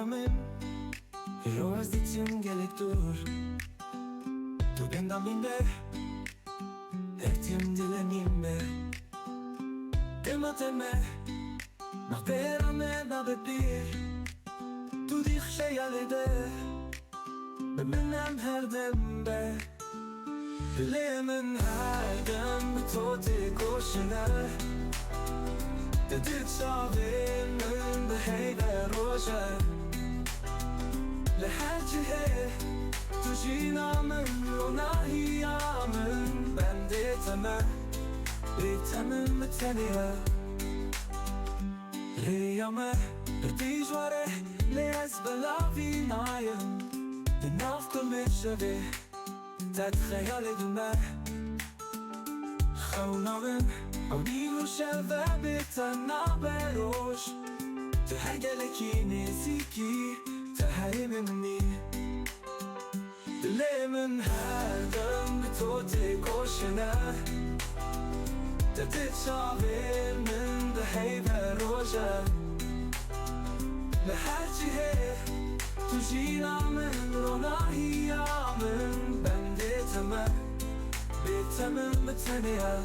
من روز دیتیم گلی دور تو بندم این به احتیم دلنیم به دمه نبرمه نببیر تو دیخ شیالیده به منم هر دم به دل من هر دم به تو تگوشنه دید شاوی من به هیده روشه لهر جهه تو جینا من رو نهیا من بندیتمه بیتمه متنیه ریامه دیجواره لیز بلاوی نایم دناف کل میشوی تد خیال دمه خوناوم او نیرو شوه بیتنا بروش تو هر گلکی نزیکی تو هر منی دل من هر دم به تو تگوشنه دید شاوی من به هیده روشه لهر جهه تو جینا من رو نهیا من بندیتمه بیتمه متنیه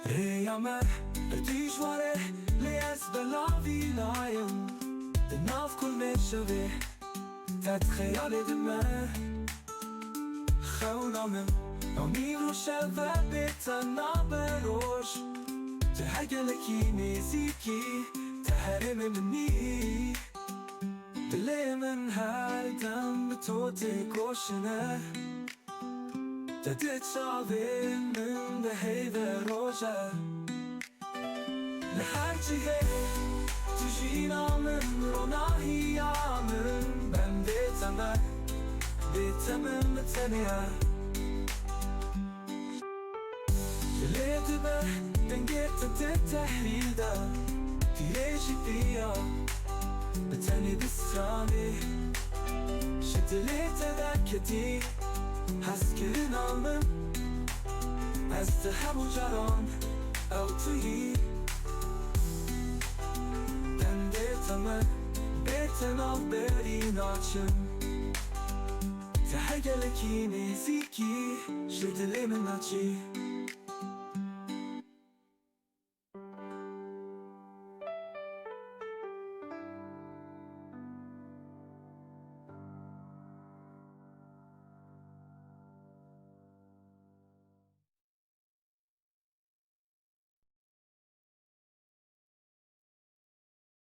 ریامه دیجواره لیز بلاوی نایم دناف کل میشوی تد خیال دمه خونامم او نیرو شوه بیتنا بروش تو هر گلکی نزیکی تو هر منی دل من هر دم به تو تگوشنه دید شاوی من به هیده روشه لهر جهه تو جینا من رو نهیا من بندیتمه بیتمه متنیه دلیت به دنگیت دید تحریده دیجی بیا بتنی بسترانی شدلیت دکتی هست که نامم از تحب و جران او تویی بندیتمه بیتنا بری ناچم تا هر گلکی نزیکی شدلی من ناچی